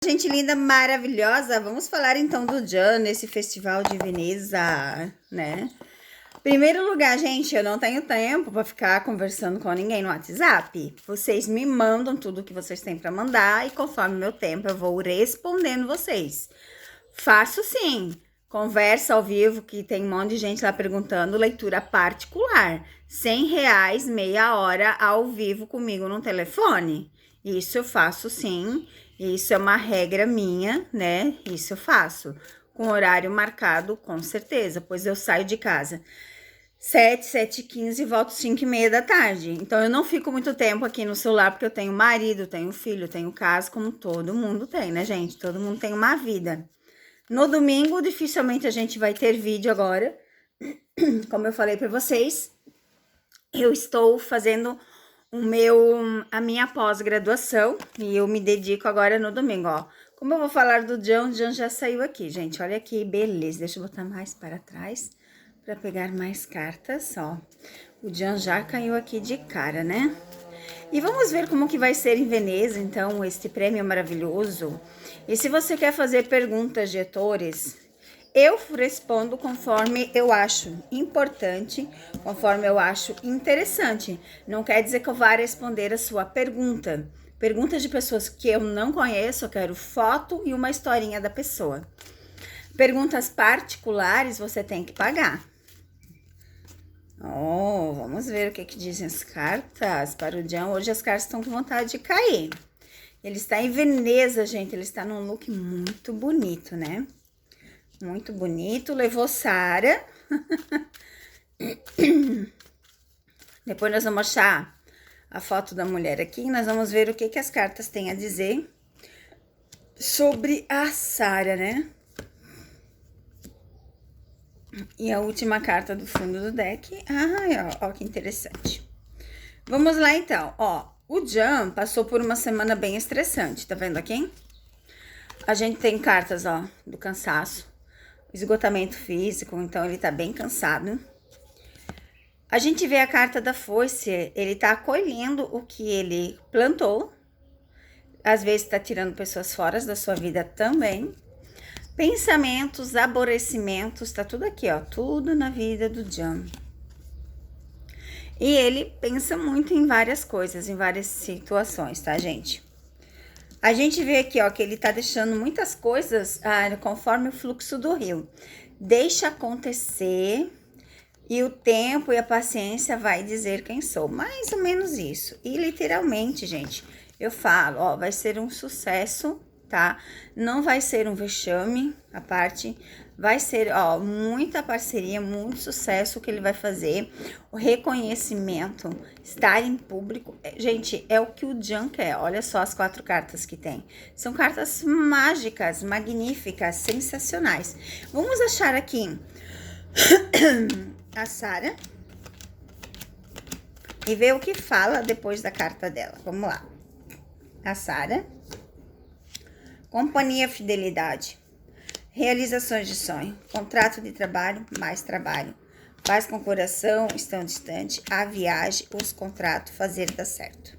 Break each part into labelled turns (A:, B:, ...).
A: Gente linda, maravilhosa, vamos falar então do Jan nesse festival de Veneza, né? Primeiro lugar, gente, eu não tenho tempo para ficar conversando com ninguém no WhatsApp. Vocês me mandam tudo que vocês têm para mandar e conforme meu tempo eu vou respondendo vocês. Faço sim, conversa ao vivo que tem um monte de gente lá perguntando, leitura particular, R$100, meia hora ao vivo comigo no telefone. Isso eu faço sim. Isso é uma regra minha, né? Isso eu faço. Com horário marcado, com certeza, pois eu saio de casa 7h15 e volto 5h30 da tarde. Então, eu não fico muito tempo aqui no celular, porque eu tenho marido, tenho filho, tenho casa, como todo mundo tem, né, gente? Todo mundo tem uma vida. No domingo, dificilmente a gente vai ter vídeo agora. Como eu falei para vocês, eu estou fazendo a minha pós-graduação e eu me dedico agora no domingo, ó. Como eu vou falar do Jan, o Jan já saiu aqui, gente. Olha que beleza. Deixa eu botar mais para trás para pegar mais cartas, ó. O Jan já caiu aqui de cara, né? E vamos ver como que vai ser em Veneza, então, este prêmio maravilhoso. E se você quer fazer perguntas de atores, eu respondo conforme eu acho importante, conforme eu acho interessante. Não quer dizer que eu vá responder a sua pergunta. Perguntas de pessoas que eu não conheço, eu quero foto e uma historinha da pessoa. Perguntas particulares você tem que pagar. Oh, vamos ver o que dizem as cartas para o Jan. Hoje as cartas estão com vontade de cair. Ele está em Veneza, gente. Ele está num look muito bonito, né? Muito bonito. Levou Sara. Depois nós vamos achar a foto da mulher aqui. Nós vamos ver o que as cartas têm a dizer sobre a Sara, né? E a última carta do fundo do deck. Ó, que interessante. Vamos lá, então. Ó, o Jan passou por uma semana bem estressante. Tá vendo aqui? A gente tem cartas, ó, do cansaço. Esgotamento físico, então ele tá bem cansado. A gente vê a carta da foice. Ele tá colhendo o que ele plantou. Às vezes tá tirando pessoas fora da sua vida também. Pensamentos, aborrecimentos, tá tudo aqui, ó, tudo na vida do Jan. E ele pensa muito em várias coisas, em várias situações, tá, gente? A gente vê aqui, ó, que ele tá deixando muitas coisas conforme o fluxo do rio. Deixa acontecer e o tempo e a paciência vai dizer quem sou. Mais ou menos isso. E literalmente, gente, eu falo, ó, vai ser um sucesso, tá? Não vai ser um vexame, a parte vai ser, ó, muita parceria, muito sucesso que ele vai fazer, o reconhecimento, estar em público, gente, é o que o Jan quer. Olha só as 4 cartas que tem, são cartas mágicas, magníficas, sensacionais. Vamos achar aqui a Sara e ver o que fala depois da carta dela. Vamos lá. A Sara. Companhia, fidelidade, realizações de sonho, contrato de trabalho, mais trabalho, paz com coração, estão distante, a viagem, os contratos, fazer dar certo.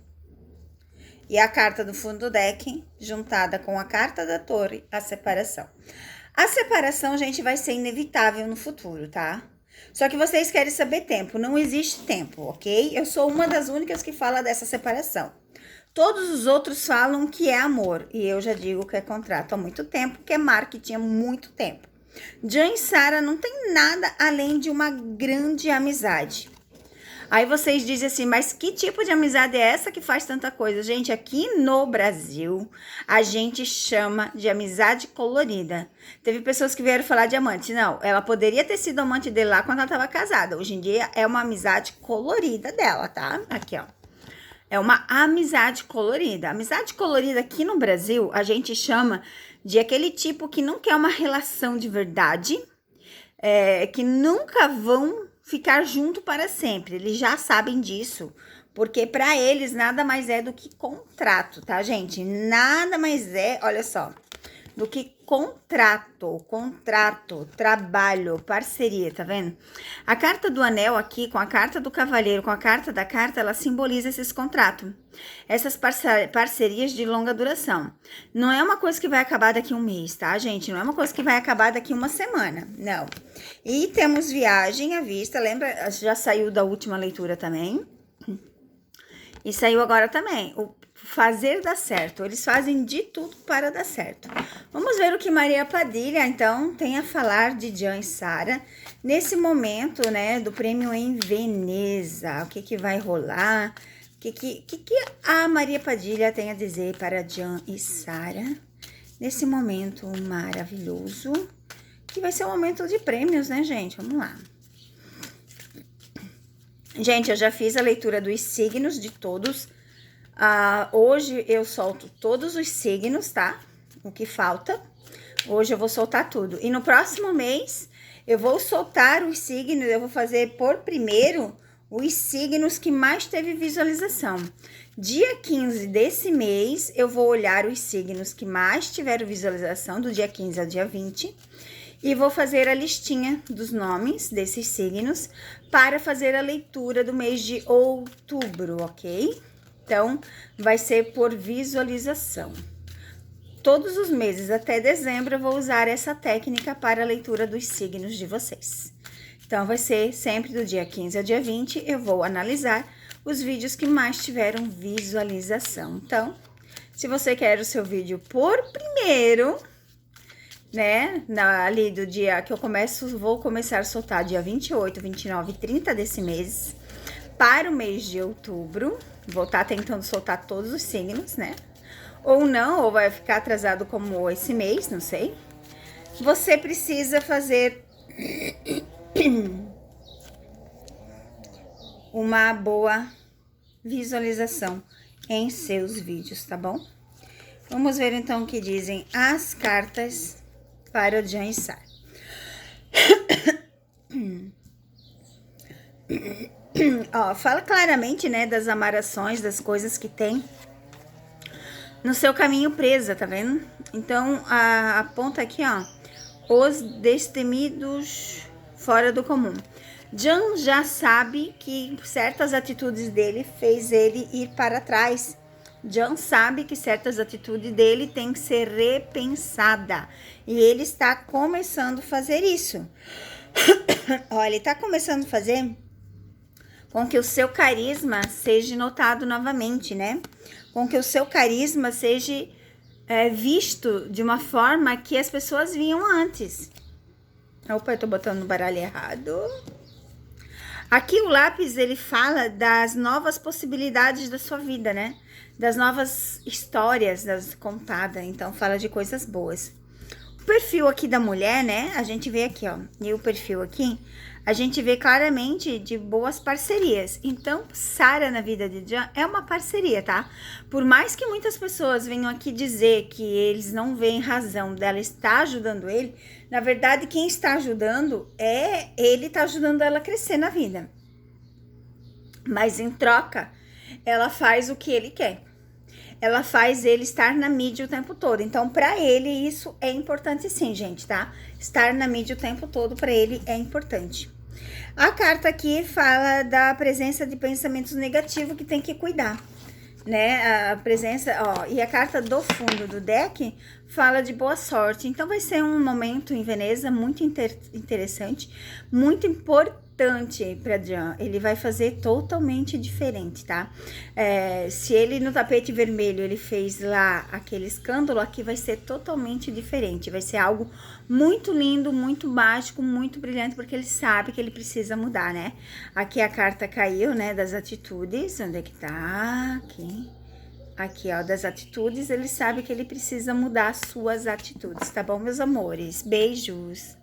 A: E a carta do fundo do deck, juntada com a carta da torre, a separação. A separação, gente, vai ser inevitável no futuro, tá? Só que vocês querem saber tempo, não existe tempo, ok? Eu sou uma das únicas que fala dessa separação. Todos os outros falam que é amor, e eu já digo que é contrato há muito tempo, que é marketing há muito tempo. Jan e Sara não tem nada além de uma grande amizade. Aí vocês dizem assim, mas que tipo de amizade é essa que faz tanta coisa? Gente, aqui no Brasil, a gente chama de amizade colorida. Teve pessoas que vieram falar de amante. Não, ela poderia ter sido amante dele lá quando ela estava casada. Hoje em dia é uma amizade colorida dela, tá? Aqui, ó. É uma amizade colorida. Amizade colorida aqui no Brasil, a gente chama de aquele tipo que não quer uma relação de verdade, que nunca vão ficar junto para sempre. Eles já sabem disso, porque para eles nada mais é do que contrato, tá, gente? Nada mais é, olha só. do que contrato, trabalho, parceria, tá vendo? A carta do anel aqui, com a carta do cavaleiro, com a carta da carta, ela simboliza esses contratos, essas parcerias de longa duração. Não é uma coisa que vai acabar daqui a um mês, tá, gente? Não é uma coisa que vai acabar daqui a uma semana, não. E temos viagem à vista, lembra? Já saiu da última leitura também. E saiu agora também, o fazer dar certo. Eles fazem de tudo para dar certo. Vamos ver o que Maria Padilha, então, tem a falar de Jean e Sara nesse momento, né, do prêmio em Veneza. O que que vai rolar? O que a Maria Padilha tem a dizer para Jean e Sara nesse momento maravilhoso, que vai ser um momento de prêmios, né, gente? Vamos lá. Gente, eu já fiz a leitura dos signos de todos. Hoje eu solto todos os signos, tá? O que falta. Hoje eu vou soltar tudo. E no próximo mês eu vou soltar os signos. Eu vou fazer por primeiro os signos que mais teve visualização. Dia 15 desse mês eu vou olhar os signos que mais tiveram visualização, do dia 15 ao dia 20. E vou fazer a listinha dos nomes desses signos para fazer a leitura do mês de outubro, ok? Então, vai ser por visualização. Todos os meses até dezembro eu vou usar essa técnica para a leitura dos signos de vocês. Então, vai ser sempre do dia 15 ao dia 20, eu vou analisar os vídeos que mais tiveram visualização. Então, se você quer o seu vídeo por primeiro, né, ali do dia que eu vou começar a soltar dia 28, 29 e 30 desse mês, para o mês de outubro, vou estar tentando soltar todos os signos, né, ou não, ou vai ficar atrasado como esse mês, não sei. Você precisa fazer uma boa visualização em seus vídeos, tá bom? Vamos ver então o que dizem as cartas para o Jean e Sara. Ó, fala claramente, né, das amarrações, das coisas que tem no seu caminho presa, tá vendo? Então, aponta aqui, ó, os destemidos fora do comum. Jean já sabe que certas atitudes dele fez ele ir para trás. Jean sabe que certas atitudes dele têm que ser repensada. E ele está começando a fazer isso. Olha, ele está começando a fazer com que o seu carisma seja notado novamente, né? Com que o seu carisma seja visto de uma forma que as pessoas viam antes. Opa, eu tô botando no baralho errado. Aqui o lápis, ele fala das novas possibilidades da sua vida, né? Das novas histórias contadas, então fala de coisas boas. O perfil aqui da mulher, né? A gente vê aqui, ó, e o perfil aqui, a gente vê claramente de boas parcerias. Então, Sara na vida de Jean é uma parceria, tá? Por mais que muitas pessoas venham aqui dizer que eles não veem razão dela estar ajudando ele, na verdade, quem está ajudando ele tá ajudando ela a crescer na vida. Mas em troca, ela faz o que ele quer. Ela faz ele estar na mídia o tempo todo. Então, para ele, isso é importante sim, gente, tá? Estar na mídia o tempo todo, para ele, é importante. A carta aqui fala da presença de pensamentos negativos que tem que cuidar, né? A presença, ó, e a carta do fundo do deck fala de boa sorte. Então, vai ser um momento em Veneza muito interessante, muito importante para Jean. Ele vai fazer totalmente diferente, tá? Se ele no tapete vermelho ele fez lá aquele escândalo, aqui vai ser totalmente diferente. Vai ser algo muito lindo, muito mágico, muito brilhante, porque ele sabe que ele precisa mudar, né? Aqui a carta caiu, né, das atitudes. Onde é que tá? Aqui, ó, das atitudes. Ele sabe que ele precisa mudar suas atitudes, tá bom, meus amores? Beijos!